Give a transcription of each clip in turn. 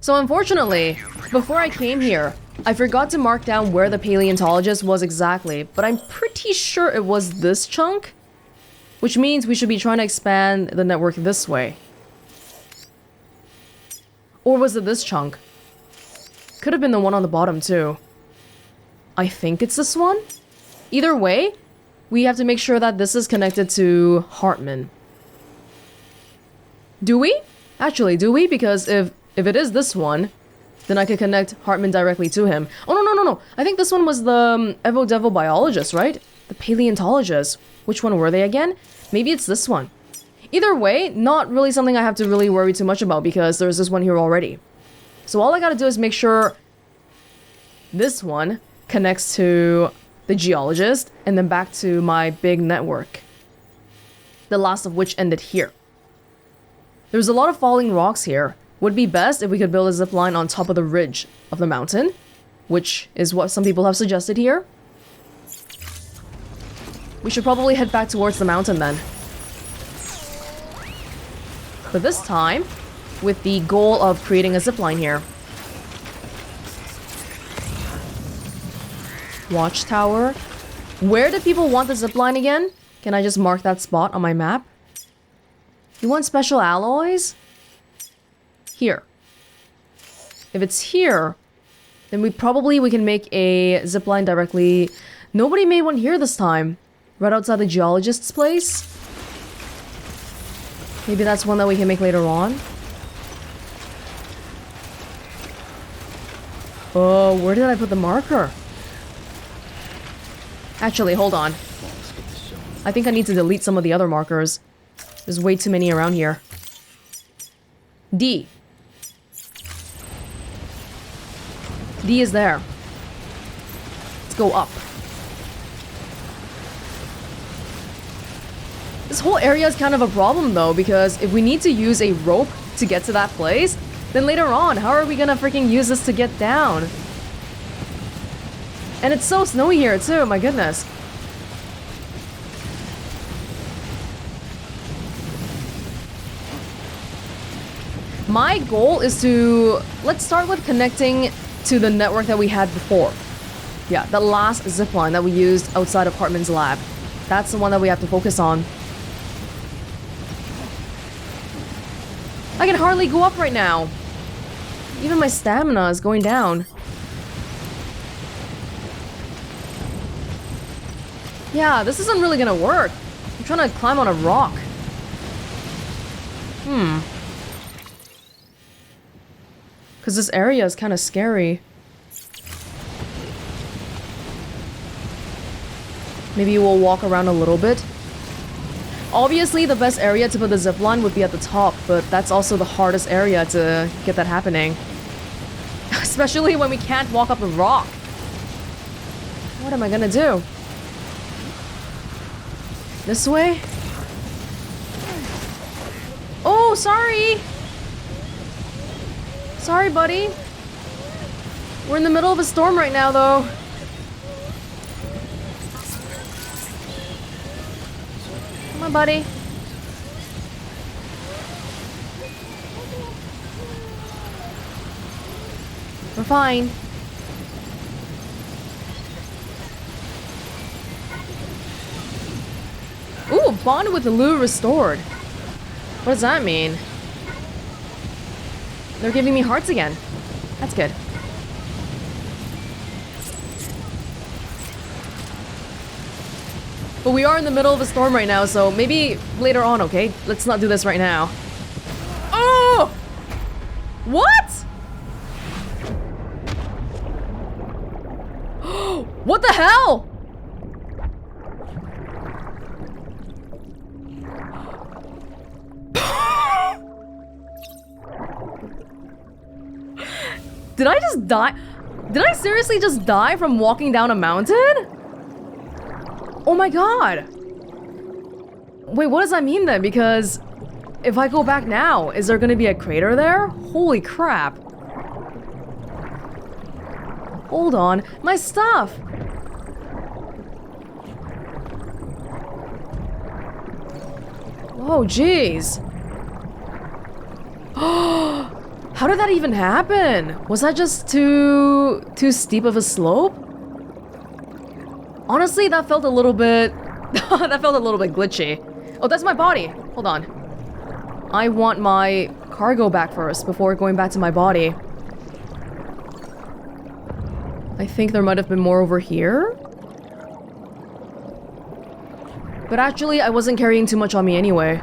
So unfortunately, before I came here, I forgot to mark down where the paleontologist was exactly, but I'm pretty sure it was this chunk, which means we should be trying to expand the network this way. Or was it this chunk? Could have been the one on the bottom too. I think it's this one? Either way, we have to make sure that this is connected to Hartman. Do we? Actually, do we? Because if it is this one, then I could connect Hartman directly to him. Oh, no. I think this one was the Evo Devil biologist, right? The paleontologist. Which one were they again? Maybe it's this one. Either way, not really something I have to really worry too much about because there's this one here already. So all I gotta do is make sure this one connects to the geologist and then back to my big network. The last of which ended here. There's a lot of falling rocks here. Would be best if we could build a zip line on top of the ridge of the mountain, which is what some people have suggested here. We should probably head back towards the mountain then. But this time, with the goal of creating a zip line here. Watchtower. Where do people want the zip line again? Can I just mark that spot on my map? You want special alloys? Here. If it's here, then we can make a zipline directly. Nobody made one here this time. Right outside the geologist's place. Maybe that's one that we can make later on. Oh, where did I put the marker? Actually, hold on. I think I need to delete some of the other markers. There's way too many around here. D. D is there. Let's go up. This whole area is kind of a problem though, because if we need to use a rope to get to that place, then later on, how are we gonna freaking use this to get down? And it's so snowy here too, my goodness. My goal is to... Let's start with connecting to the network that we had before. Yeah, the last zipline that we used outside of Hartman's lab. That's the one that we have to focus on. I can hardly go up right now. Even my stamina is going down. Yeah, this isn't really gonna work. I'm trying to climb on a rock. Because this area is kind of scary. Maybe we'll walk around a little bit. Obviously, the best area to put the zipline would be at the top, but that's also the hardest area to get that happening. Especially when we can't walk up a rock. What am I gonna do? This way? Oh, sorry! Sorry, buddy. We're in the middle of a storm right now, though. Come on, buddy. We're fine. Ooh, bond with the Lou restored. What does that mean? They're giving me hearts again. That's good. But we are in the middle of a storm right now, so maybe later on, okay? Let's not do this right now. Oh! What? What the hell? Did I just die? Did I seriously just die from walking down a mountain? Oh my god. Wait, what does that mean then? Because if I go back now, is there gonna be a crater there? Holy crap. Hold on, my stuff. Whoa, jeez. How did that even happen? Was that just too steep of a slope? Honestly, that felt a little bit... that felt a little bit glitchy. Oh, that's my body. Hold on. I want my cargo back first before going back to my body. I think there might have been more over here. But actually, I wasn't carrying too much on me anyway.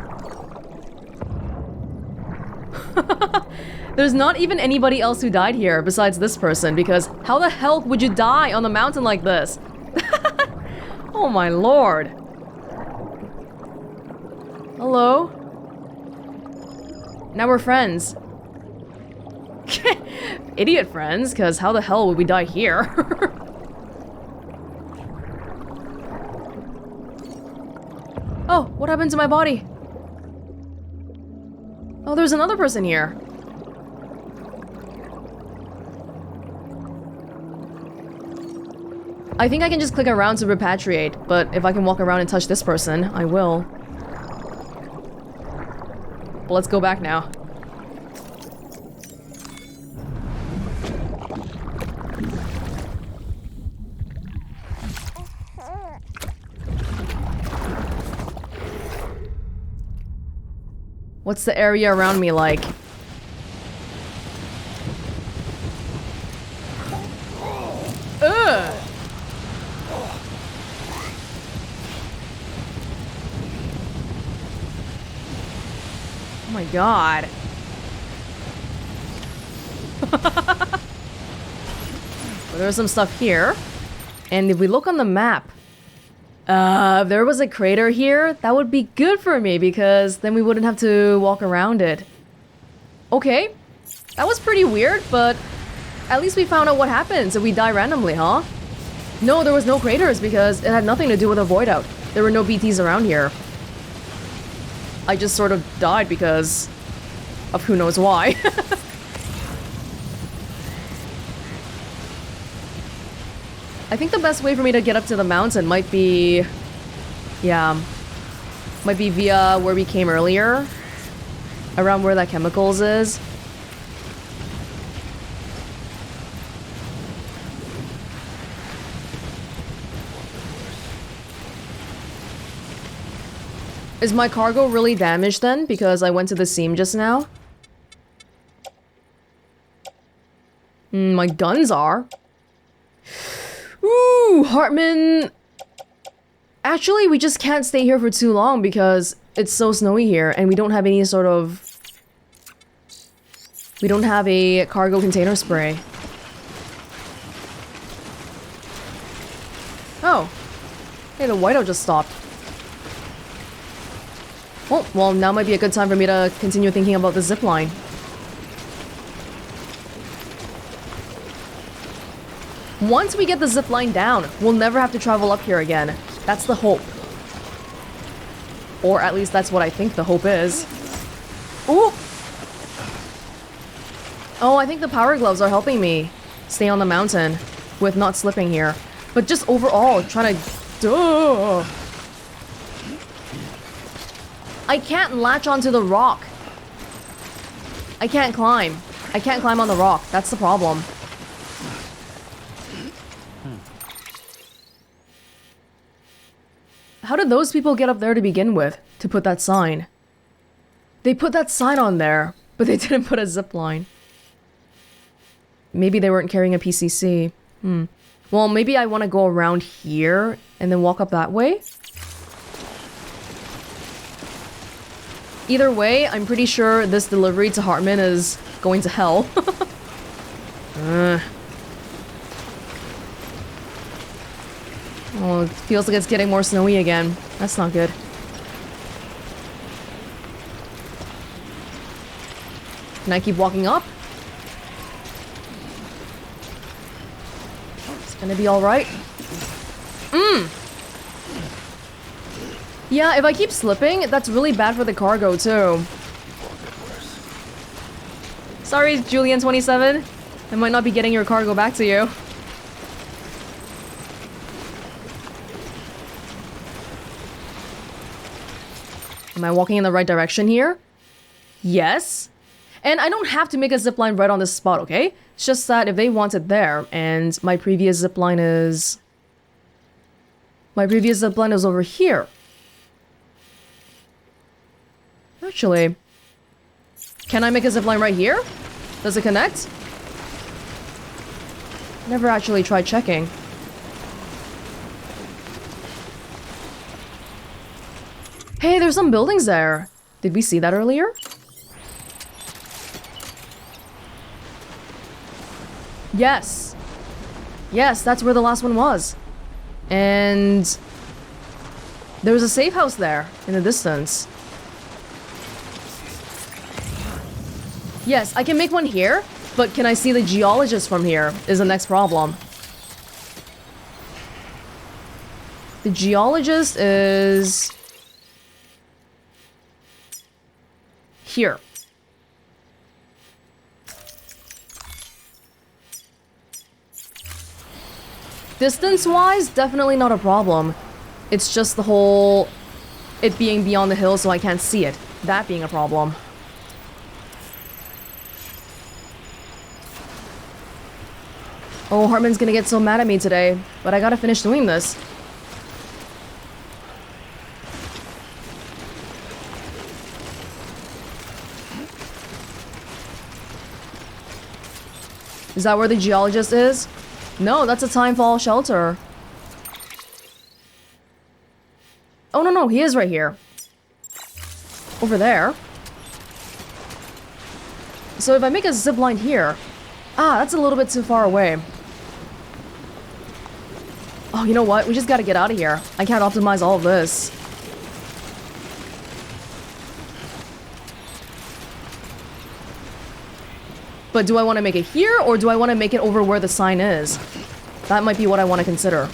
There's not even anybody else who died here besides this person, because how the hell would you die on the mountain like this? Oh my lord. Hello? Now we're friends. Idiot friends, because how the hell would we die here? Oh, what happened to my body? Oh, there's another person here. I think I can just click around to repatriate, but if I can walk around and touch this person, I will. But let's go back now. What's the area around me like? Ugh! Oh my god. Well, there's some stuff here. And if we look on the map, if there was a crater here, that would be good for me because then we wouldn't have to walk around it. Okay. That was pretty weird, but at least we found out what happens if we die randomly, huh? No, there was no craters because it had nothing to do with a void out. There were no BTs around here. I just sort of died because of who knows why. I think the best way for me to get up to the mountain might be... yeah. Might be via where we came earlier. Around where that chemicals is. Is my cargo really damaged then? Because I went to the seam just now? My guns are. Ooh, Hartman. Actually, we just can't stay here for too long because it's so snowy here and we don't have any sort of... we don't have a cargo container spray. Oh. Hey, the whiteout just stopped. Oh, well, now might be a good time for me to continue thinking about the zipline. Once we get the zipline down, we'll never have to travel up here again. That's the hope. Or at least that's what I think the hope is. Ooh! Oh, I think the power gloves are helping me stay on the mountain with not slipping here. But just overall, trying to... duh! I can't latch onto the rock. I can't climb. I can't climb on the rock. That's the problem. How did those people get up there to begin with, to put that sign? They put that sign on there, but they didn't put a zip line. Maybe they weren't carrying a PCC. Well, maybe I want to go around here and then walk up that way. Either way, I'm pretty sure this delivery to Hartman is going to hell. Oh, it feels like it's getting more snowy again. That's not good. Can I keep walking up? It's gonna be alright. Yeah, if I keep slipping, that's really bad for the cargo, too. Sorry, Julian27. I might not be getting your cargo back to you. Am I walking in the right direction here? Yes. And I don't have to make a zipline right on this spot, okay? It's just that if they want it there, and my previous zipline is... My previous zipline is over here. Actually... Can I make a zipline right here? Does it connect? Never actually tried checking. Hey, there's some buildings there. Did we see that earlier? Yes. Yes, that's where the last one was. And there was a safe house there in the distance. Yes, I can make one here, but can I see the geologist from here is the next problem. The geologist is... here. Distance-wise, definitely not a problem. It's just the whole... it being beyond the hill so I can't see it. That being a problem. Oh, Hartman's gonna get so mad at me today, but I gotta finish doing this. Is that where the geologist is? No, that's a timefall shelter. Oh, no, he is right here. Over there. So if I make a zipline here... Ah, that's a little bit too far away. Oh, you know what? We just gotta get out of here. I can't optimize all of this. But do I want to make it here, or do I want to make it over where the sign is? That might be what I want to consider.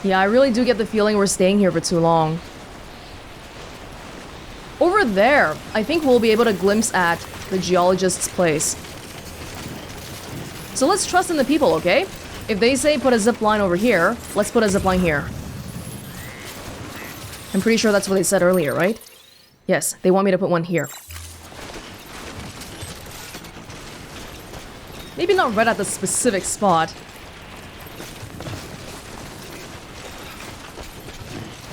Yeah, I really do get the feeling we're staying here for too long. Over there, I think we'll be able to glimpse at the geologist's place. So let's trust in the people, okay? If they say put a zip line over here, let's put a zip line here. I'm pretty sure that's what they said earlier, right? Yes, they want me to put one here. Maybe not right at the specific spot.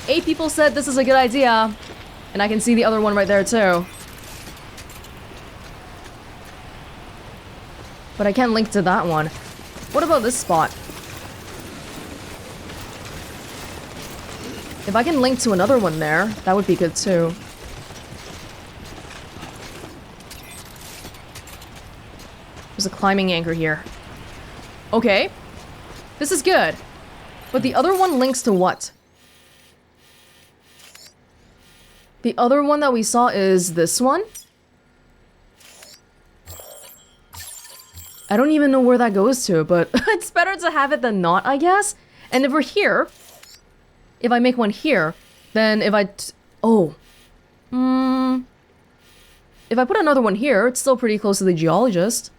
8 people said this is a good idea. And I can see the other one right there too. But I can't link to that one. What about this spot? If I can link to another one there, that would be good too. There's a climbing anchor here. Okay. This is good. But the other one links to what? The other one that we saw is this one? I don't even know where that goes to, but it's better to have it than not, I guess. And if we're here... If I make one here, then if I... If I put another one here, it's still pretty close to the geologist.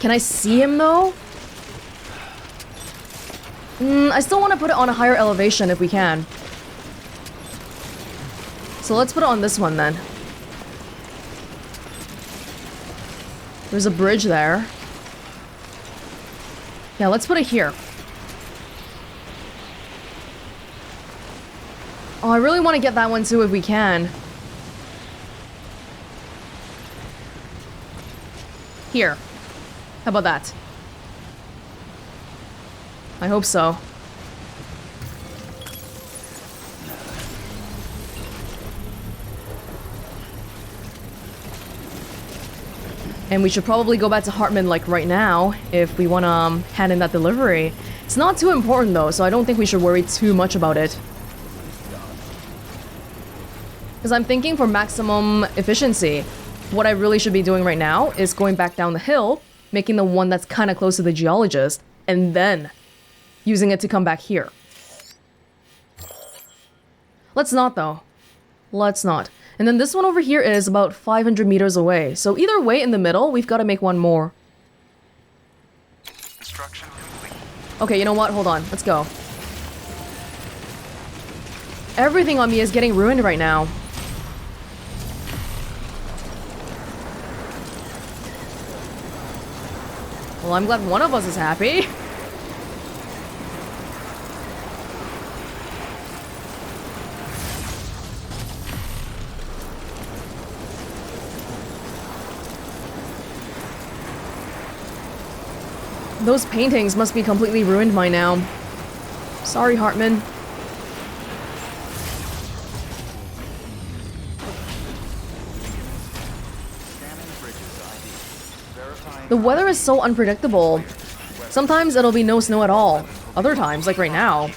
Can I see him, though? I still want to put it on a higher elevation if we can. So let's put it on this one, then. There's a bridge there. Yeah, let's put it here. Oh, I really want to get that one too if we can. Here. How about that? I hope so. And we should probably go back to Hartman, like, right now, if we want to hand in that delivery. It's not too important, though, so I don't think we should worry too much about it. Because I'm thinking for maximum efficiency, what I really should be doing right now is going back down the hill, making the one that's kind of close to the geologist, and then using it to come back here. Let's not, though. Let's not. And then this one over here is about 500 meters away. So either way, in the middle, we've got to make one more. Okay, you know what? Hold on. Let's go. Everything on me is getting ruined right now. Well, I'm glad one of us is happy. Those paintings must be completely ruined by now. Sorry, Hartman. The weather is so unpredictable. Sometimes it'll be no snow at all. Other times, like right now,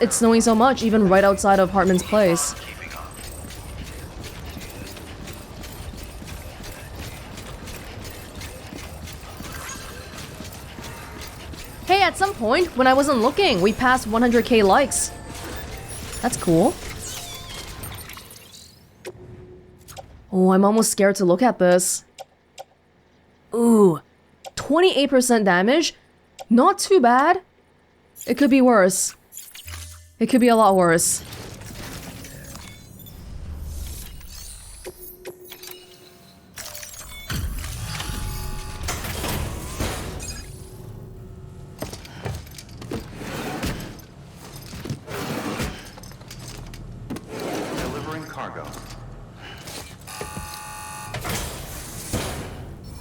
it's snowing so much, even right outside of Hartman's place. Hey, at some point, when I wasn't looking, we passed 100k likes. That's cool. Oh, I'm almost scared to look at this. Ooh, 28% damage? Not too bad. It could be worse. It could be a lot worse. Delivering cargo.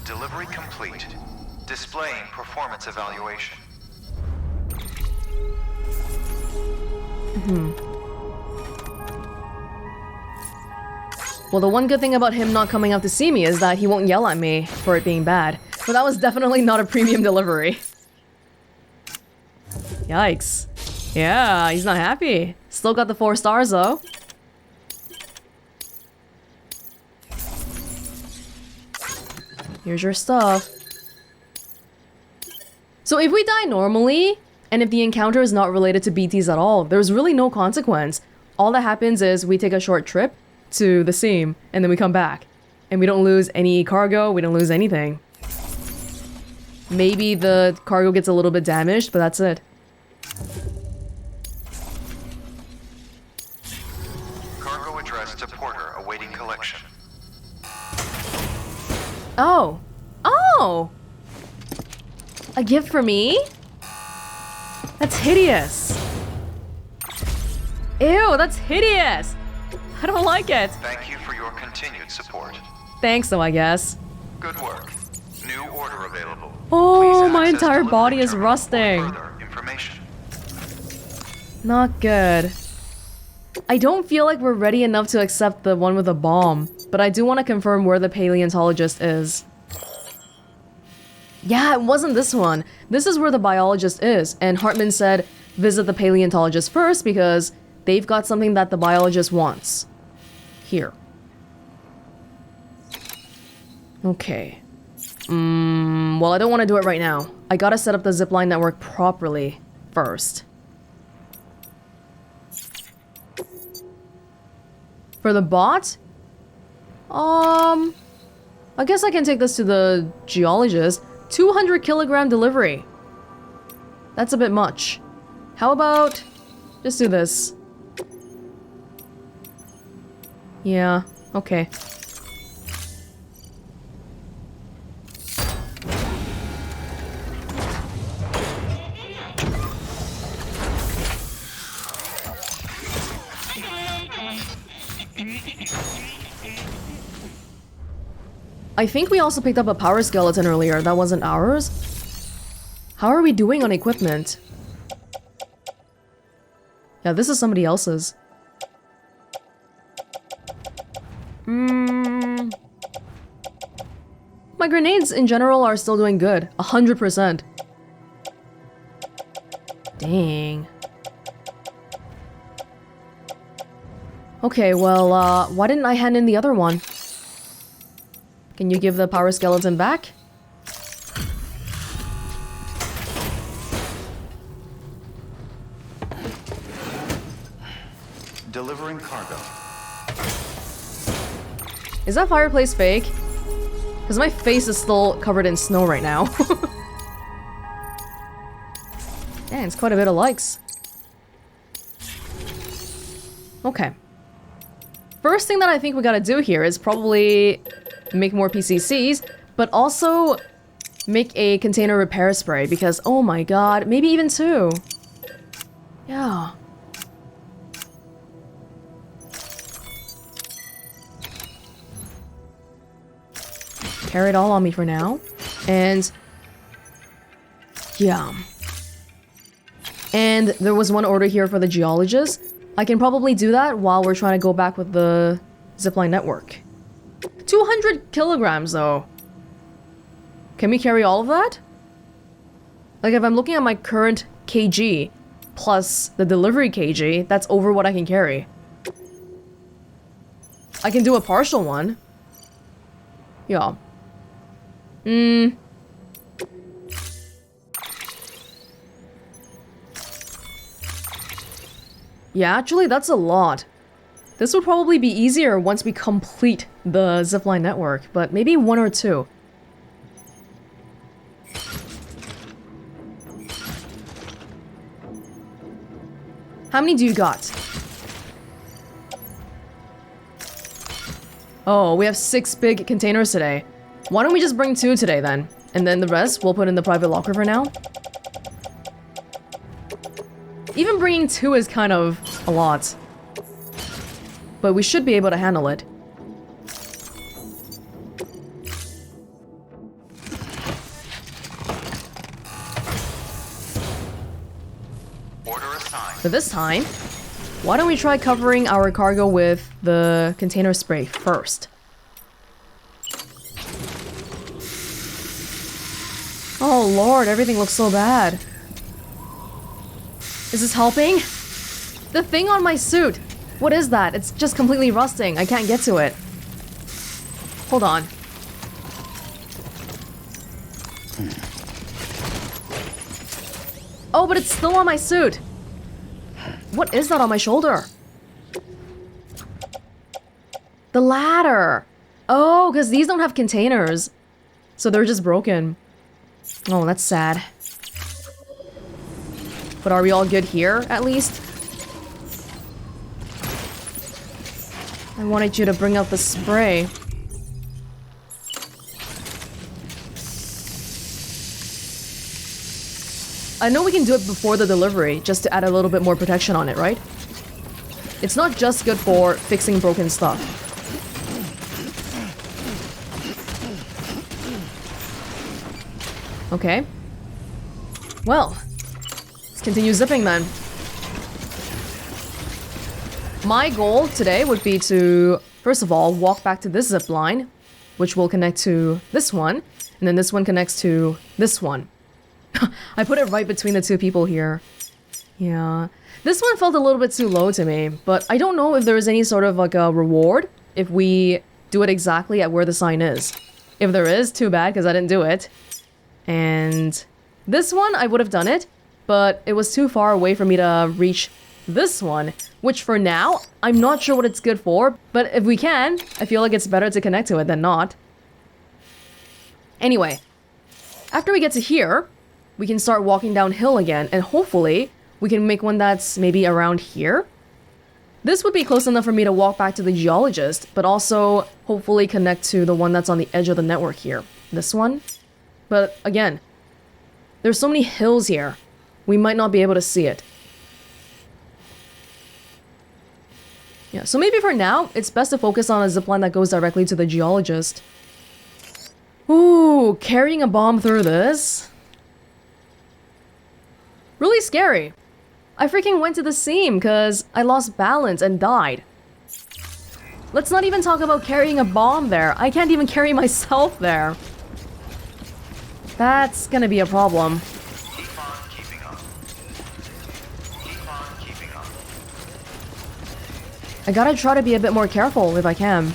Delivery complete. Displaying performance evaluation. Well, the one good thing about him not coming out to see me is that he won't yell at me for it being bad. But that was definitely not a premium delivery. Yikes. Yeah, he's not happy. Still got the 4 stars though. Here's your stuff. So if we die normally, and if the encounter is not related to BTs at all, there's really no consequence. All that happens is we take a short trip to the seam, and then we come back. And we don't lose any cargo, we don't lose anything. Maybe the cargo gets a little bit damaged, but that's it. Cargo addressed to Porter awaiting collection. Oh. Oh! A gift for me? That's hideous. Ew, that's hideous! I don't like it. Thank you for your continued support. Thanks though, I guess. Good work. New order available. Oh, Please my access entire delivery body is terminal for rusting. further information. Not good. I don't feel like we're ready enough to accept the one with a bomb, but I do want to confirm where the paleontologist is. Yeah, it wasn't this one. This is where the biologist is, and Hartman said visit the paleontologist first because they've got something that the biologist wants. Here. Okay. Well, I don't want to do it right now. I gotta set up the zipline network properly first. For the bot? I guess I can take this to the geologist. 200 kilogram delivery. That's a bit much. How about just do this? Yeah, okay. I think we also picked up a power skeleton earlier. That wasn't ours. How are we doing on equipment? Yeah, this is somebody else's. My grenades in general are still doing good. 100%. Dang. Okay, well, why didn't I hand in the other one? Can you give the power skeleton back? Delivering cargo. Is that fireplace fake? Because my face is still covered in snow right now. Dang, it's quite a bit of likes. Okay. First thing that I think we gotta do here is probably make more PCCs, but also make a container repair spray because, oh my god, maybe even 2. Yeah. Carry it all on me for now. And yeah. And there was one order here for the geologist. I can probably do that while we're trying to go back with the Zipline network. 200 kilograms though. Can we carry all of that? Like if I'm looking at my current kg plus the delivery kg, that's over what I can carry. I can do a partial one. Yeah. Yeah, actually, that's a lot. This would probably be easier once we complete the Zipline network, but maybe 1 or 2. How many do you got? Oh, we have 6 big containers today. Why don't we just bring 2 today then? And then the rest we'll put in the private locker for now. Even bringing 2 is kind of a lot. But we should be able to handle it. Order assigned. For this time, why don't we try covering our cargo with the container spray first? Oh lord, everything looks so bad. Is this helping? The thing on my suit! What is that? It's just completely rusting. I can't get to it. Hold on. Oh, but it's still on my suit! What is that on my shoulder? The ladder! Oh, because these don't have containers. So they're just broken. Oh, that's sad. But are we all good here, at least? I wanted you to bring out the spray. I know we can do it before the delivery, just to add a little bit more protection on it, right? It's not just good for fixing broken stuff. Okay. Well, let's continue zipping then. My goal today would be to, first of all, walk back to this zip line, which will connect to this one, and then this one connects to this one. I put it right between the 2 people here. Yeah. This one felt a little bit too low to me, but I don't know if there is any sort of like a reward if we do it exactly at where the sign is. If there is, too bad, because I didn't do it. And this one, I would have done it, but it was too far away for me to reach this one, which for now, I'm not sure what it's good for, but if we can, I feel like it's better to connect to it than not. Anyway, after we get to here, we can start walking downhill again, and hopefully, we can make one that's maybe around here. This would be close enough for me to walk back to the geologist, but also hopefully connect to the one that's on the edge of the network here. This one. But again, there's so many hills here, we might not be able to see it. Yeah, so maybe for now, it's best to focus on a zipline that goes directly to the geologist. Ooh, carrying a bomb through this? Really scary. I freaking went to the seam because I lost balance and died. Let's not even talk about carrying a bomb there. I can't even carry myself there. That's gonna be a problem. Keep on keeping up. Keep on keeping up. I gotta try to be a bit more careful if I can.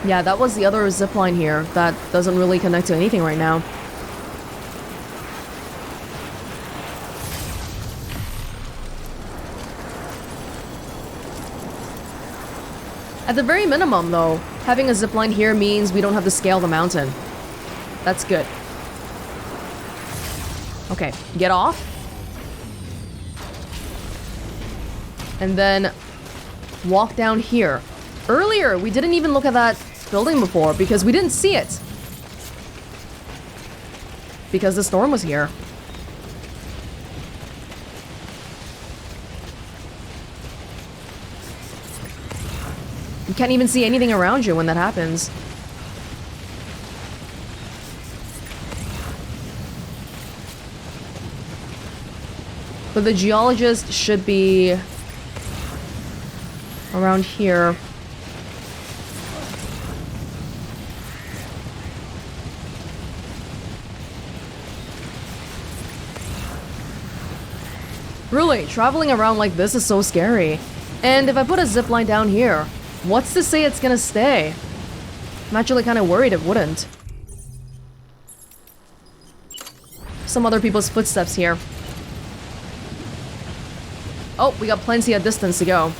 Yeah, that was the other zipline here that doesn't really connect to anything right now. At the very minimum, though, having a zipline here means we don't have to scale the mountain. That's good. Okay, get off. And then walk down here. Earlier, we didn't even look at that building before because we didn't see it. Because the storm was here. You can't even see anything around you when that happens. But the geologist should be around here. Really, traveling around like this is so scary. And if I put a zipline down here, what's to say it's gonna stay? I'm actually kind of worried it wouldn't. Some other people's footsteps here. Oh, we got plenty of distance to go.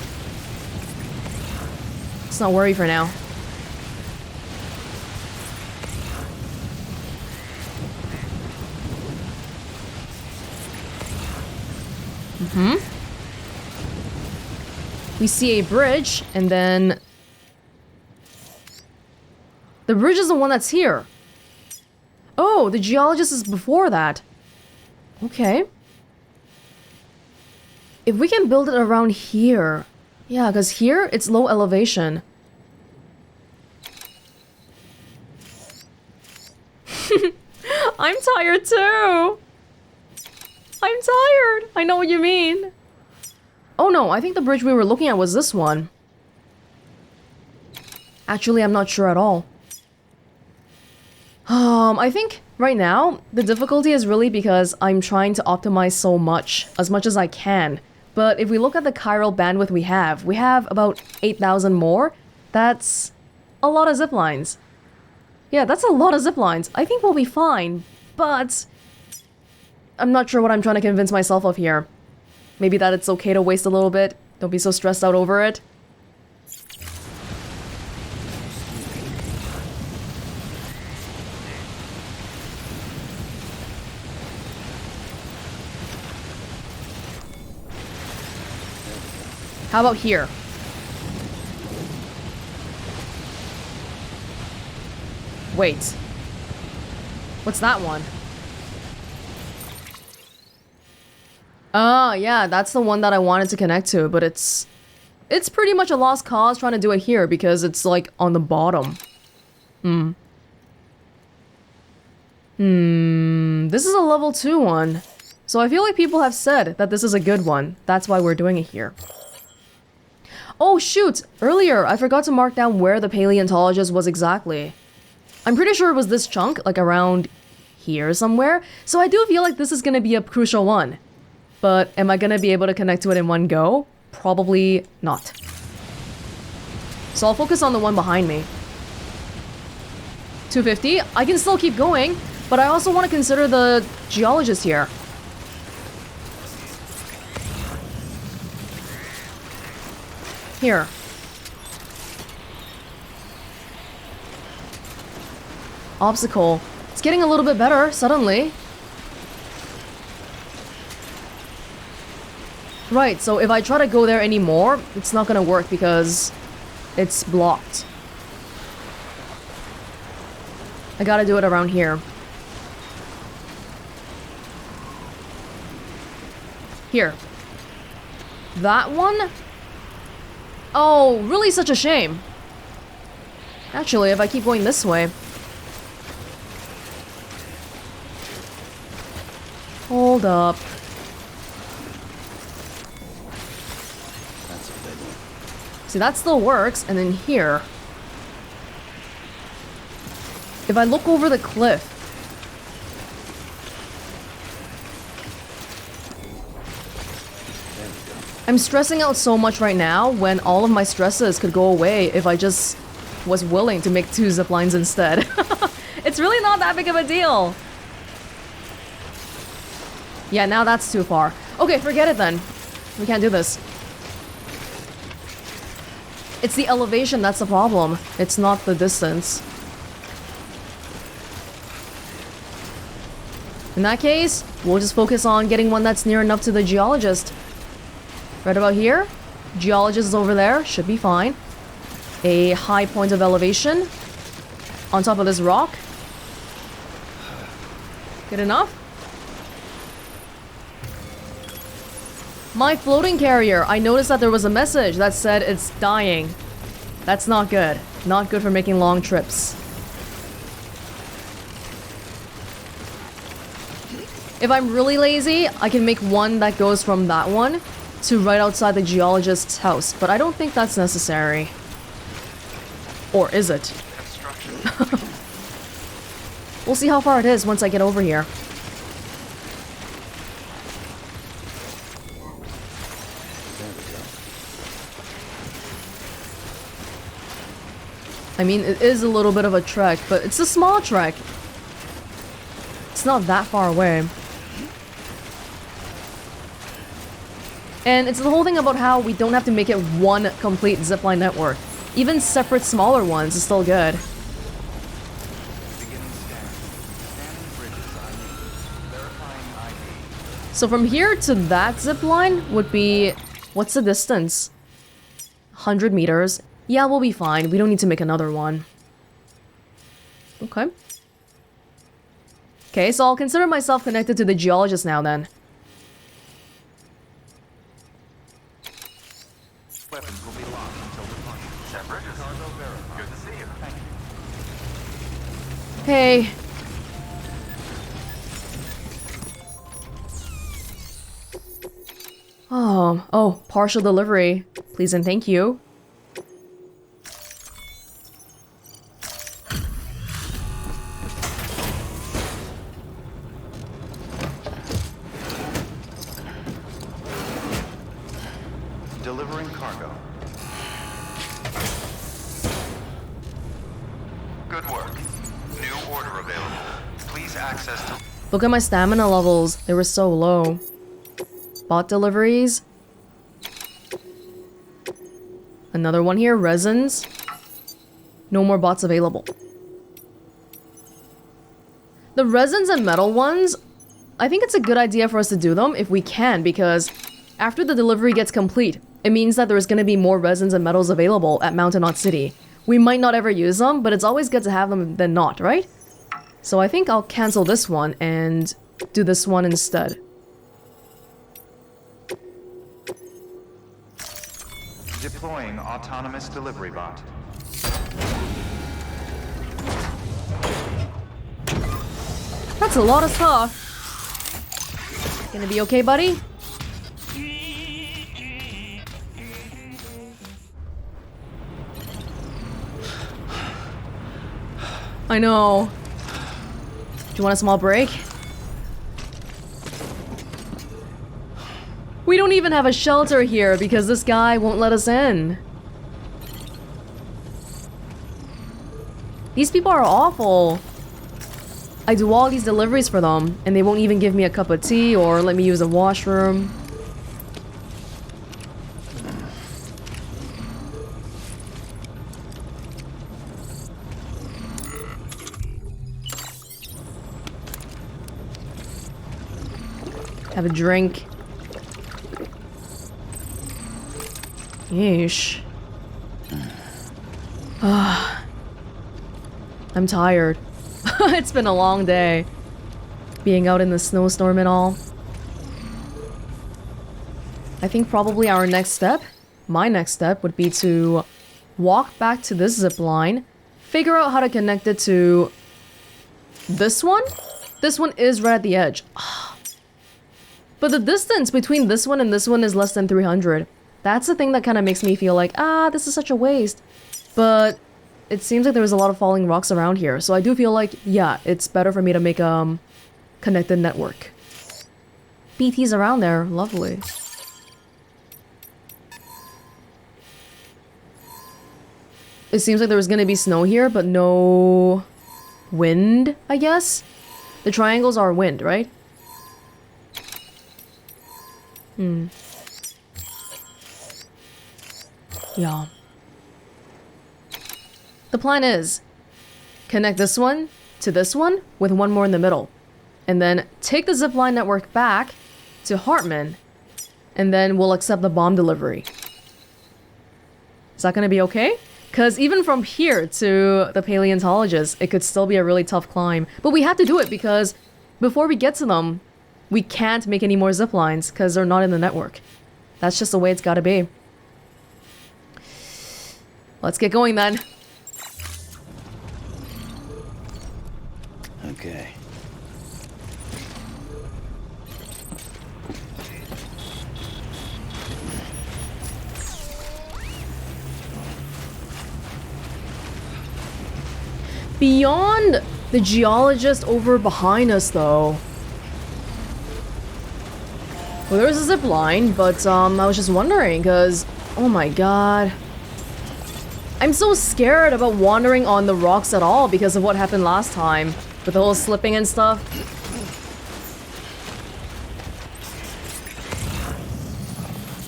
Let's not worry for now. We see a bridge, and then... The bridge is the one that's here. Oh, the geologist is before that. Okay. If we can build it around here... Yeah, because here, it's low elevation. I'm tired too! I'm tired! I know what you mean. Oh no, I think the bridge we were looking at was this one. Actually, I'm not sure at all. I think right now, the difficulty is really because I'm trying to optimize so much, as I can. But if we look at the chiral bandwidth we have about 8,000 more. That's a lot of ziplines. Yeah, that's a lot of ziplines. I think we'll be fine, but I'm not sure what I'm trying to convince myself of here. Maybe that it's okay to waste a little bit. Don't be so stressed out over it. How about here? Wait. What's that one? Oh, yeah, that's the one that I wanted to connect to, but it's pretty much a lost cause trying to do it here because it's like on the bottom. This is a level 2 one. So I feel like people have said that this is a good one. That's why we're doing it here. Oh shoot! Earlier, I forgot to mark down where the paleontologist was exactly. I'm pretty sure it was this chunk, like around here somewhere. So I do feel like this is gonna be a crucial one. But am I gonna be able to connect to it in one go? Probably not. So I'll focus on the one behind me. 250? I can still keep going, but I also want to consider the geologist here. Here. Obstacle. It's getting a little bit better, suddenly. Right, so if I try to go there anymore, it's not gonna work because it's blocked. I gotta do it around here. Here. That one? Oh, really such a shame. Actually, if I keep going this way... Hold up. See, that still works, and then here... If I look over the cliff... I'm stressing out so much right now when all of my stresses could go away if I just was willing to make 2 ziplines instead. It's really not that big of a deal. Yeah, now that's too far. Okay, forget it then. We can't do this. It's the elevation that's the problem. It's not the distance. In that case, we'll just focus on getting one that's near enough to the geologist. Right about here. Geologist is over there. Should be fine. A high point of elevation. On top of this rock. Good enough? My floating carrier. I noticed that there was a message that said it's dying. That's not good. Not good for making long trips. If I'm really lazy, I can make one that goes from that one to right outside the geologist's house, but I don't think that's necessary. Or is it? We'll see how far it is once I get over here. I mean, it is a little bit of a trek, but it's a small trek. It's not that far away. And it's the whole thing about how we don't have to make it one complete zipline network. Even separate smaller ones is still good. So from here to that zipline would be... What's the distance? 100 meters. Yeah, we'll be fine. We don't need to make another one. Okay. Okay, so I'll consider myself connected to the geologist now then. Weapons will be locked until deployment. Separate. Cargo verified. Good to see you. Thank you. Hey. Oh, partial delivery. Please and thank you. Delivering cargo. Good work. New order available. Please access to... Look at my stamina levels. They were so low. Bot deliveries. Another one here. Resins. No more bots available. The resins and metal ones, I think it's a good idea for us to do them if we can, because after the delivery gets complete, it means that there's going to be more resins and metals available at Mountain Knot City. We might not ever use them, but it's always good to have them than not, right? So I think I'll cancel this one and do this one instead. Deploying autonomous delivery bot. That's a lot of stuff. Gonna be okay, buddy? I know. Do you want a small break? We don't even have a shelter here because this guy won't let us in. These people are awful. I do all these deliveries for them, and they won't even give me a cup of tea or let me use a washroom. Have a drink. Yeesh. I'm tired. It's been a long day. Being out in the snowstorm and all. I think probably our next step, my next step, would be to walk back to this zip line, figure out how to connect it to this one. This one is right at the edge. But the distance between this one and this one is less than 300. That's the thing that kind of makes me feel like, this is such a waste. But it seems like there was a lot of falling rocks around here, so I do feel like, yeah, it's better for me to make a connected network. BT's around there, lovely. It seems like there was gonna be snow here, but no wind, I guess? The triangles are wind, right? Yeah. The plan is connect this one to this one with one more in the middle. And then take the zipline network back to Hartman. And then we'll accept the bomb delivery. Is that gonna be okay? Because even from here to the paleontologist, it could still be a really tough climb. But we have to do it because before we get to them, we can't make any more ziplines because they're not in the network. That's just the way it's gotta be. Let's get going then. Okay. Beyond the geologist over behind us though. Well, there's a zip line, but I was just wondering because, oh my god. I'm so scared about wandering on the rocks at all because of what happened last time with the whole slipping and stuff.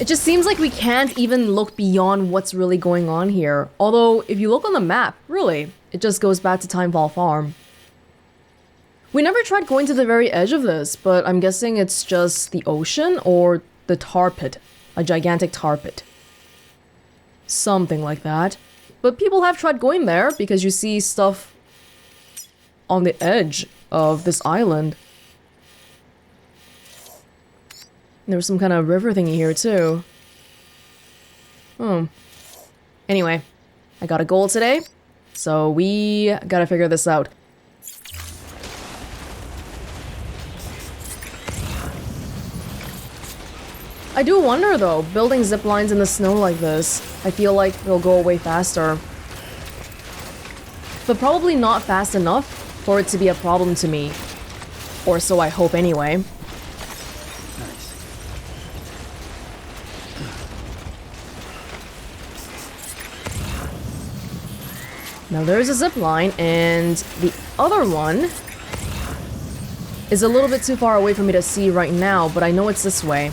It just seems like we can't even look beyond what's really going on here. Although, if you look on the map, really, it just goes back to Timefall Farm. We never tried going to the very edge of this, but I'm guessing it's just the ocean or the tar pit. A gigantic tar pit. Something like that. But people have tried going there because you see stuff on the edge of this island. There was some kind of river thingy here too. Anyway, I got a goal today, so we gotta figure this out. I do wonder though, building zip lines in the snow like this, I feel like they'll go away faster. But probably not fast enough for it to be a problem to me. Or so I hope anyway. Now there's a zip line, and the other one is a little bit too far away for me to see right now, but I know it's this way.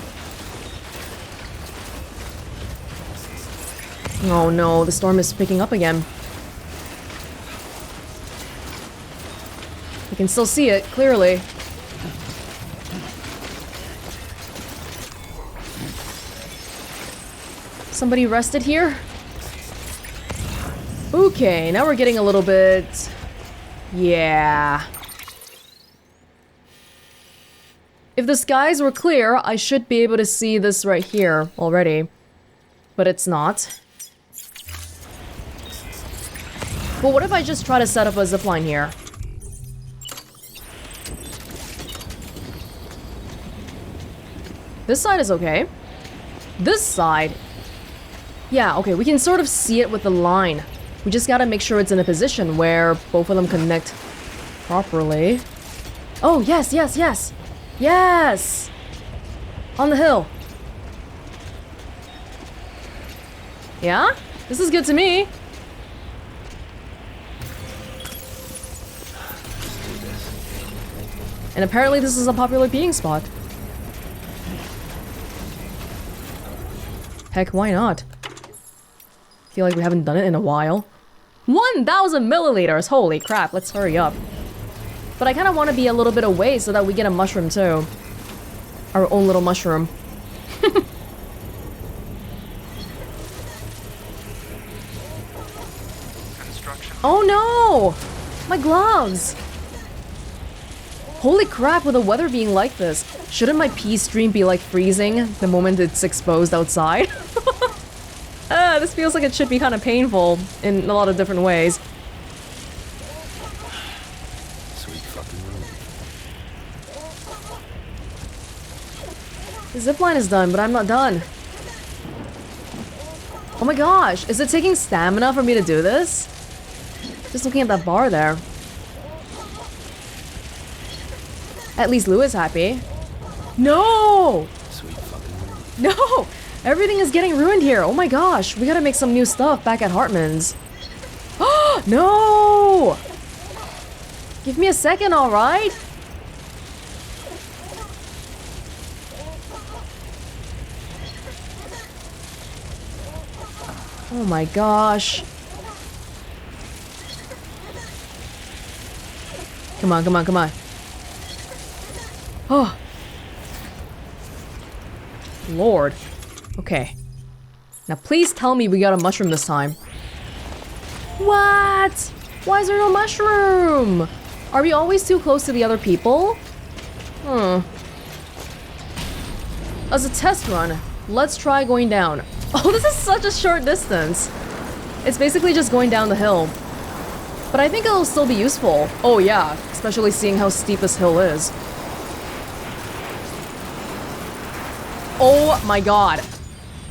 Oh no, the storm is picking up again. I can still see it, clearly. Somebody rested here? Okay, now we're getting a little bit... yeah. If the skies were clear, I should be able to see this right here already. But it's not. But what if I just try to set up a zipline here? This side is okay. This side... yeah, okay, we can sort of see it with the line. We just gotta make sure it's in a position where both of them connect properly. Oh, yes, yes, yes! Yes! On the hill. Yeah? This is good to me. And apparently this is a popular peeing spot. Heck, why not? Feel like we haven't done it in a while. 1,000 milliliters! Holy crap, let's hurry up. But I kind of want to be a little bit away so that we get a mushroom too. Our own little mushroom. Oh no! My gloves! Holy crap, with the weather being like this, shouldn't my pee stream be like freezing the moment it's exposed outside? This feels like it should be kind of painful in a lot of different ways. Sweet fucking room. The zipline is done, but I'm not done. Oh my gosh, is it taking stamina for me to do this? Just looking at that bar there. At least Lou is happy. No! Sweet fucking room. No! Everything is getting ruined here. Oh my gosh, we gotta make some new stuff back at Hartman's. Oh no! Give me a second, alright? Oh my gosh. Come on, come on, come on. Oh. Lord. Okay. Now please tell me we got a mushroom this time. What? Why is there no mushroom? Are we always too close to the other people? As a test run, let's try going down. Oh, this is such a short distance. It's basically just going down the hill. But I think it'll still be useful. Oh yeah, especially seeing how steep this hill is. Oh my god.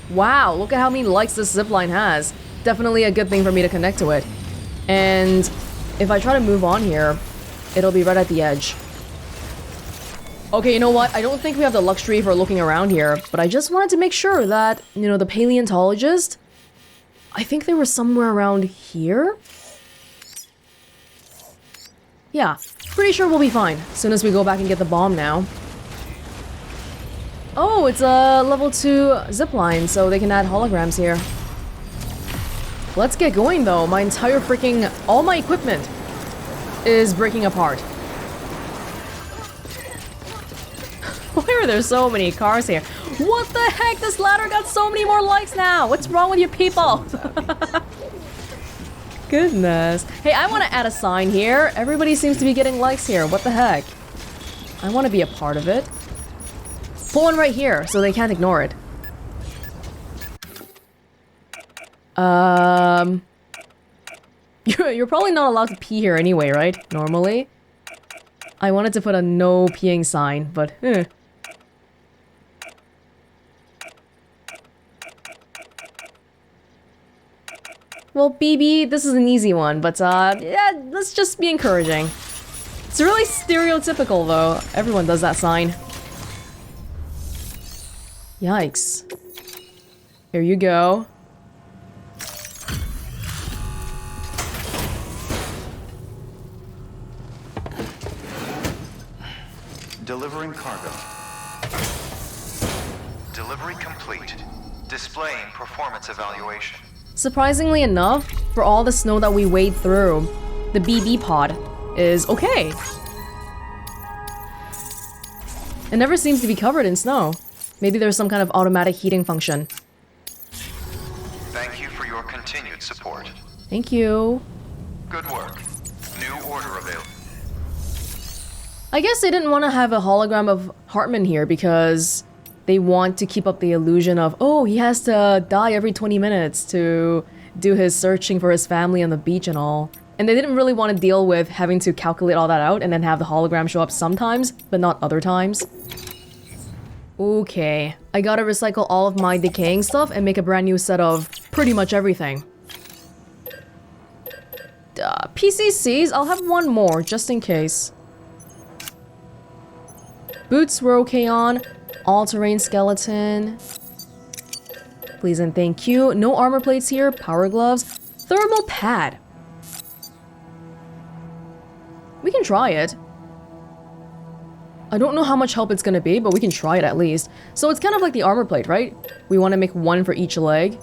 Wow, look at how many likes this zipline has. Definitely a good thing for me to connect to it. And if I try to move on here, it'll be right at the edge. Okay, you know what? I don't think we have the luxury for looking around here, but I just wanted to make sure that, you know, the paleontologist, I think they were somewhere around here? Yeah, pretty sure we'll be fine as soon as we go back and get the bomb now. Oh, it's a level 2 zipline, so they can add holograms here. Let's get going though. My entire freaking... all my equipment is breaking apart. Why are there so many cars here? What the heck? This ladder got so many more likes now! What's wrong with you people? Goodness. Hey, I want to add a sign here. Everybody seems to be getting likes here. What the heck? I want to be a part of it. Put one right here so they can't ignore it. You're probably not allowed to pee here anyway, right? Normally. I wanted to put a no peeing sign, but Well, BB, this is an easy one, but yeah, let's just be encouraging. It's really stereotypical though. Everyone does that sign. Yikes. Here you go. Delivering cargo. Delivery complete. Displaying performance evaluation. Surprisingly enough, for all the snow that we wade through, the BB pod is okay. It never seems to be covered in snow. Maybe there's some kind of automatic heating function. Thank you for your continued support. Thank you. Good work. New order available. I guess they didn't want to have a hologram of Hartman here because they want to keep up the illusion of, oh, he has to die every 20 minutes to do his searching for his family on the beach and all. And they didn't really want to deal with having to calculate all that out and then have the hologram show up sometimes, but not other times. Okay, I gotta recycle all of my decaying stuff and make a brand new set of pretty much everything. PCCs, I'll have one more, just in case. Boots we're okay on. All-terrain skeleton. Please and thank you. No armor plates here. Power gloves. Thermal pad. We can try it. I don't know how much help it's gonna be, but we can try it at least. So it's kind of like the armor plate, right? We want to make one for each leg.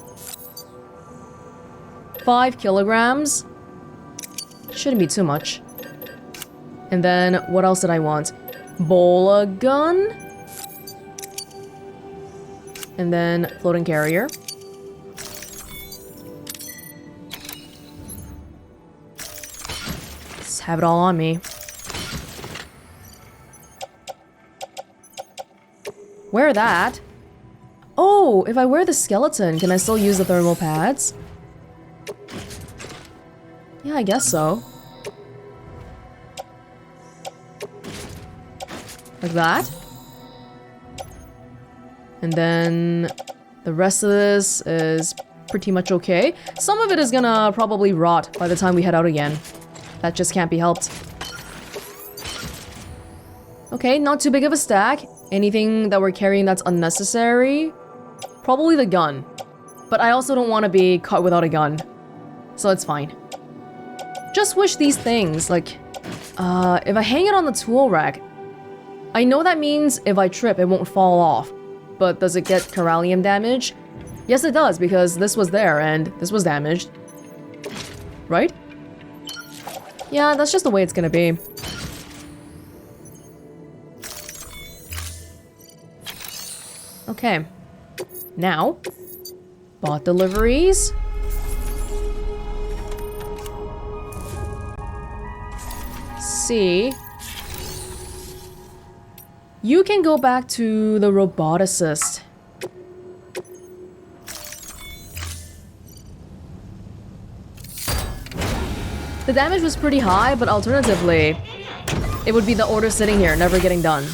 5 kilograms. Shouldn't be too much. And then, what else did I want? Bola gun. And then, floating carrier. Let's have it all on me. Wear that. Oh, if I wear the skeleton, can I still use the thermal pads? Yeah, I guess so. Like that. And then the rest of this is pretty much okay. Some of it is gonna probably rot by the time we head out again. That just can't be helped. Okay, not too big of a stack. Anything that we're carrying that's unnecessary? Probably the gun. But I also don't want to be caught without a gun. So it's fine. Just wish these things, like... if I hang it on the tool rack... I know that means if I trip, it won't fall off. But does it get corallium damage? Yes, it does, because this was there, and this was damaged. Right? Yeah, that's just the way it's gonna be. Okay. Now, bot deliveries. See. You can go back to the roboticist. The damage was pretty high, but alternatively, it would be the order sitting here, never getting done.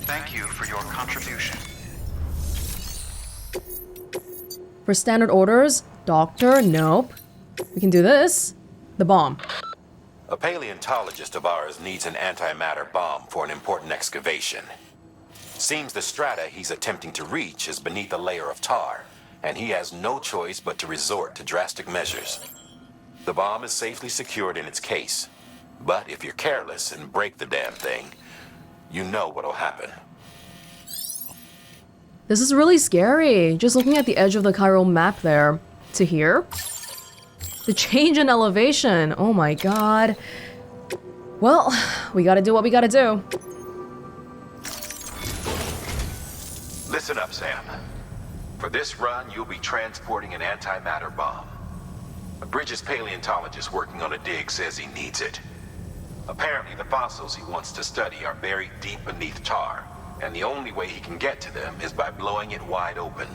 Thank you for your contribution. For standard orders, doctor, nope. We can do this. The bomb. A paleontologist of ours needs an antimatter bomb for an important excavation. Seems the strata he's attempting to reach is beneath a layer of tar, and he has no choice but to resort to drastic measures. The bomb is safely secured in its case, but if you're careless and break the damn thing, you know what'll happen. This is really scary. Just looking at the edge of the chiral map there to here. The change in elevation. Oh my god. Well, we gotta do what we gotta do. Listen up, Sam. For this run, you'll be transporting an antimatter bomb. A Bridges paleontologist working on a dig says he needs it. Apparently, the fossils he wants to study are buried deep beneath tar, and the only way he can get to them is by blowing it wide open.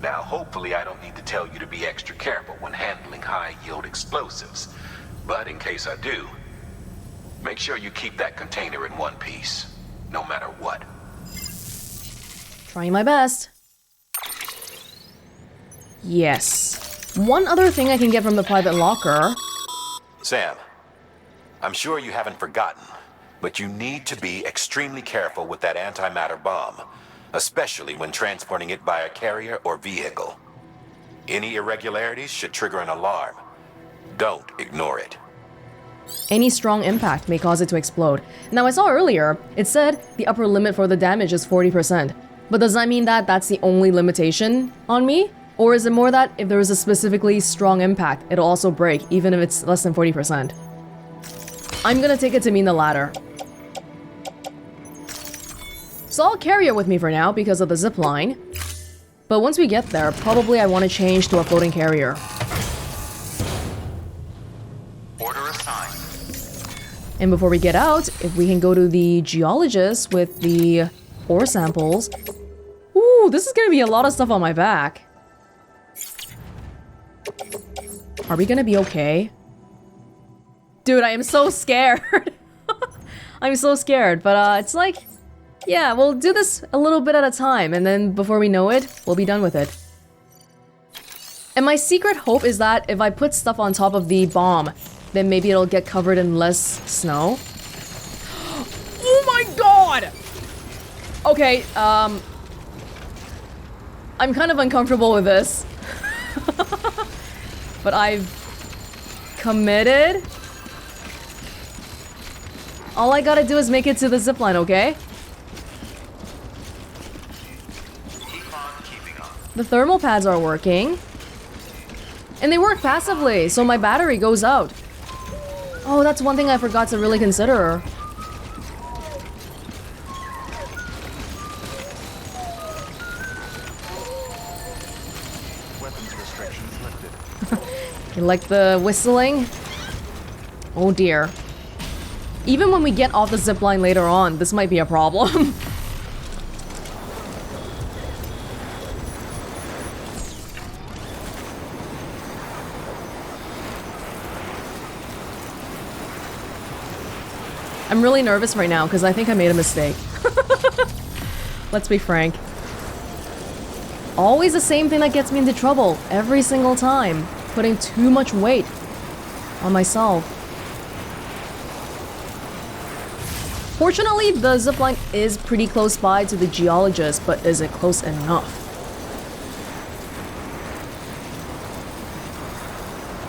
Now, hopefully I don't need to tell you to be extra careful when handling high-yield explosives, but in case I do, make sure you keep that container in one piece, no matter what. Trying my best. Yes. One other thing I can get from the private locker. Sam, I'm sure you haven't forgotten, but you need to be extremely careful with that antimatter bomb, especially when transporting it by a carrier or vehicle. Any irregularities should trigger an alarm. Don't ignore it. Any strong impact may cause it to explode. Now, I saw earlier, it said the upper limit for the damage is 40%. But does that mean that that's the only limitation on me? Or is it more that if there is a specifically strong impact, it'll also break, even if it's less than 40%? I'm gonna take it to mean the latter. So I'll carry it with me for now because of the zipline. But once we get there, probably I want to change to a floating carrier. Order assigned. And before we get out, if we can go to the geologist with the ore samples. Ooh, this is gonna be a lot of stuff on my back. Are we gonna be okay? Dude, I am so scared. I'm so scared, but it's like, yeah, we'll do this a little bit at a time, and then before we know it, we'll be done with it. And my secret hope is that if I put stuff on top of the bomb, then maybe it'll get covered in less snow. Oh my god! Okay, I'm kind of uncomfortable with this. But I've committed. All I gotta do is make it to the zipline, okay? Keep on keeping on. The thermal pads are working. And they work passively, so my battery goes out. Oh, that's one thing I forgot to really consider. Weapons restrictions lifted. You like the whistling? Oh dear. Even when we get off the zipline later on, this might be a problem. I'm really nervous right now because I think I made a mistake. Let's be frank. Always the same thing that gets me into trouble every single time. Putting too much weight on myself. Fortunately, the zipline is pretty close by to the geologist, but is it close enough?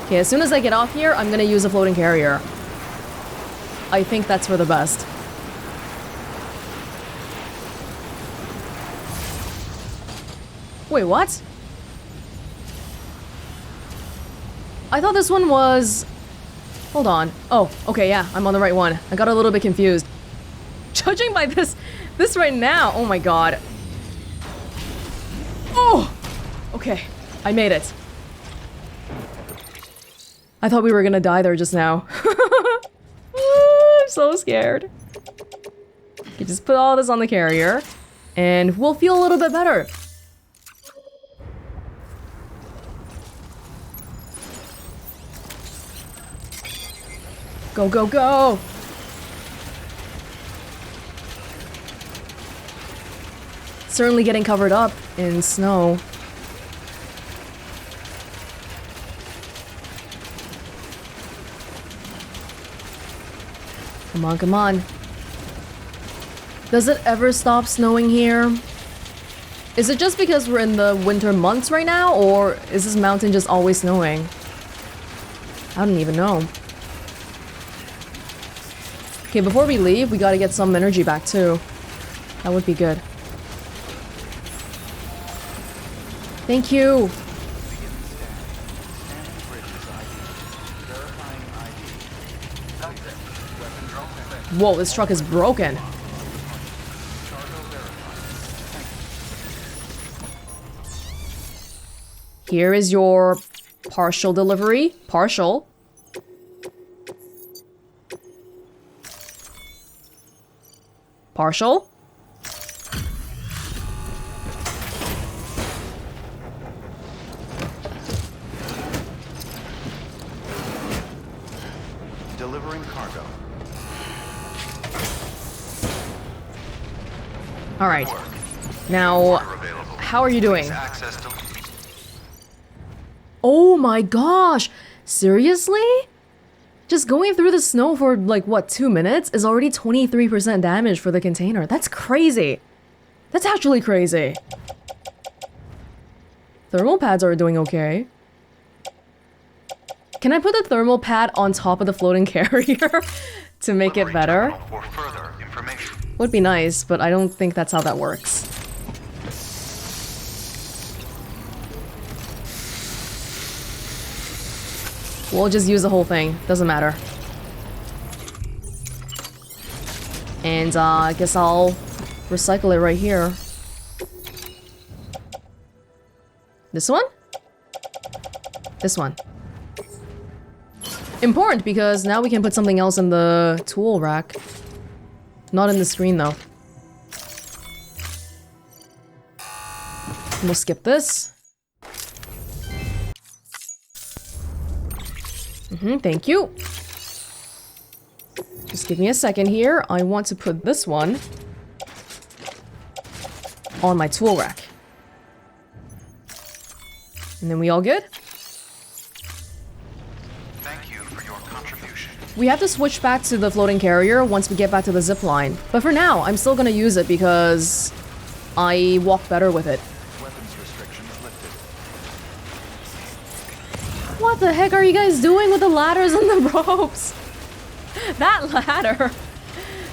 Okay, as soon as I get off here, I'm gonna use a floating carrier. I think that's for the best. Wait, what? I thought this one was Hold on. Oh, okay, yeah, I'm on the right one. I got a little bit confused. Judging by this right now, oh my god. Oh! Okay, I made it. I thought we were gonna die there just now. I'm so scared. Okay, just put all this on the carrier, and we'll feel a little bit better. Go, go, go! Certainly getting covered up in snow. Come on, come on. Does it ever stop snowing here? Is it just because we're in the winter months right now, or is this mountain just always snowing? I don't even know. Okay, before we leave, we gotta get some energy back too. That would be good. Thank you! Whoa, this truck is broken. Here is your partial delivery. Partial. Partial. Delivering cargo. All right. Now, how are you doing? Access to Oh my gosh! Seriously? Just going through the snow for like, what, 2 minutes is already 23% damage for the container. That's crazy. That's actually crazy. Thermal pads are doing okay. Can I put the thermal pad on top of the floating carrier to make it better? for further information. Would be nice, but I don't think that's how that works. We'll just use the whole thing. Doesn't matter. And I guess I'll recycle it right here. This one? This one. Important because now we can put something else in the tool rack. Not in the screen though. We'll skip this. Thank you. Just give me a second here. I want to put this one on my tool rack. And then we all good? Thank you for your contribution. We have to switch back to the floating carrier once we get back to the zipline. But for now, I'm still gonna use it because I walk better with it. Weapons restrictions lifted. What the heck are you guys doing with the ladders and the ropes? That ladder!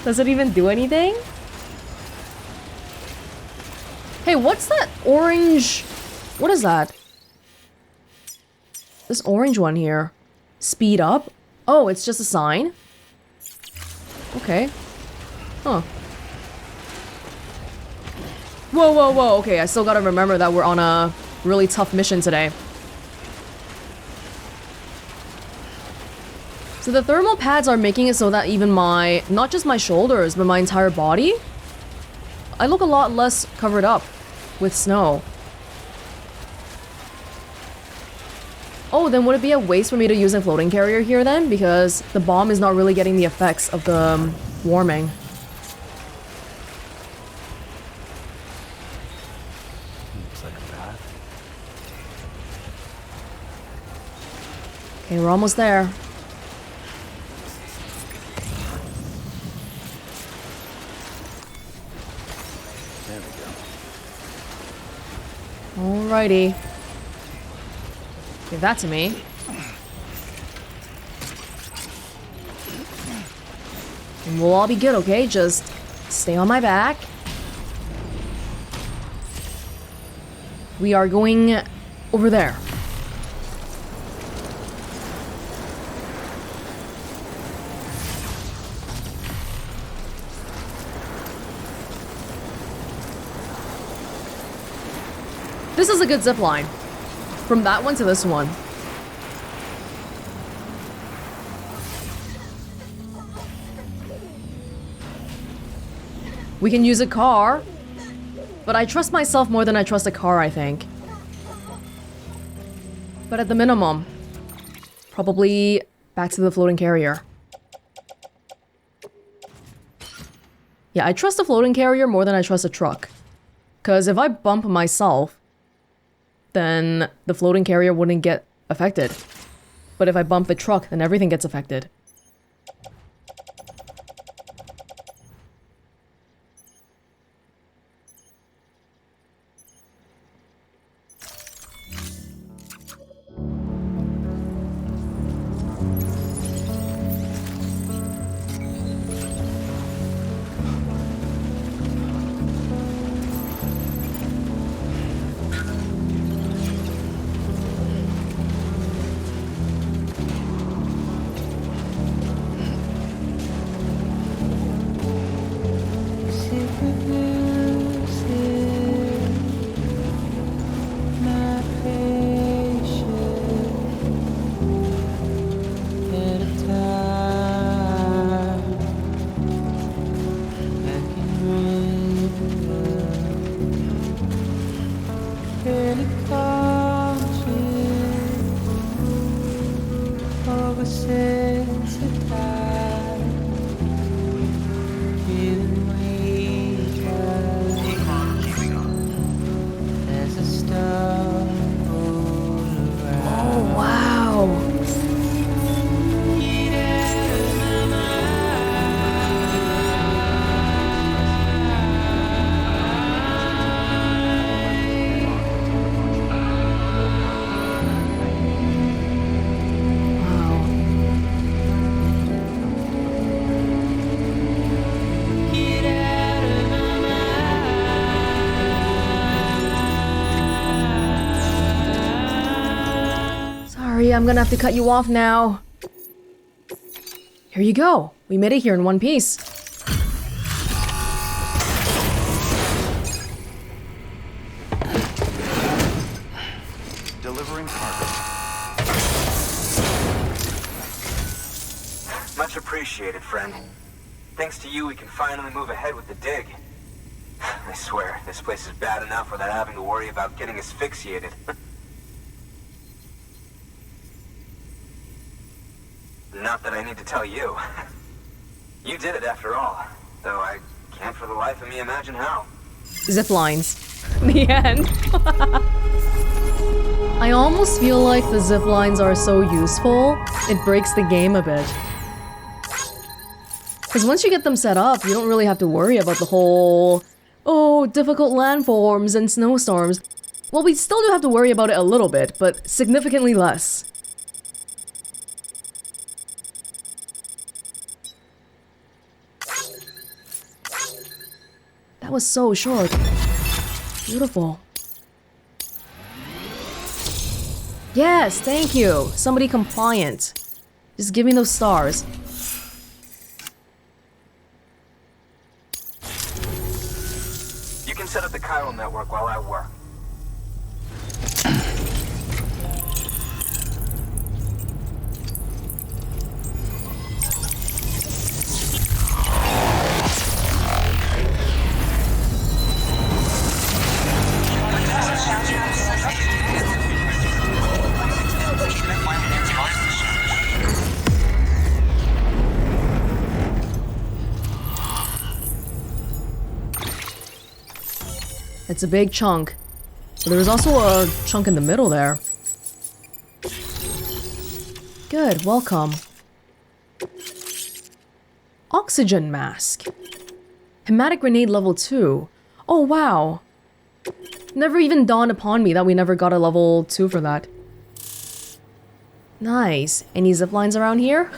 Does it even do anything? Hey, what's that orange... What is that? This orange one here. Speed up? Oh, it's just a sign? Okay. Huh. Whoa, whoa, whoa. Okay, I still gotta remember that we're on a really tough mission today. So the thermal pads are making it so that even my, not just my shoulders, but my entire body, I look a lot less covered up with snow. Oh, then would it be a waste for me to use a floating carrier here then? Because the bomb is not really getting the effects of the warming. Looks like a path. Okay, we're almost there. There we go. Alrighty. Give that to me. And we'll all be good, okay? Just stay on my back. We are going over there. This is a good zip line. From that one to this one. We can use a car. But I trust myself more than I trust a car, I think. But at the minimum, probably back to the floating carrier. Yeah, I trust a floating carrier more than I trust a truck. Because if I bump myself, then the floating carrier wouldn't get affected. But if I bump the truck, then everything gets affected. I'm gonna have to cut you off now. Here you go. We made it here in one piece. Delivering cargo. Much appreciated, friend. Thanks to you, we can finally move ahead with the dig. I swear, this place is bad enough without having to worry about getting asphyxiated. Not that I need to tell you. You did it after all. Though I can't for the life of me imagine how. Zip lines. The end. I almost feel like the zip lines are so useful, it breaks the game a bit. Because once you get them set up, you don't really have to worry about the whole, oh, difficult landforms and snowstorms. Well, we still do have to worry about it a little bit, but significantly less. That was so short. Beautiful. Yes, thank you. Somebody compliant. Just give me those stars. You can set up the chiral network while I work. It's a big chunk. But there was also a chunk in the middle there. Good, welcome. Oxygen mask. Hematic grenade level 2. Oh wow. Never even dawned upon me that we never got a level 2 for that. Nice. Any zip lines around here?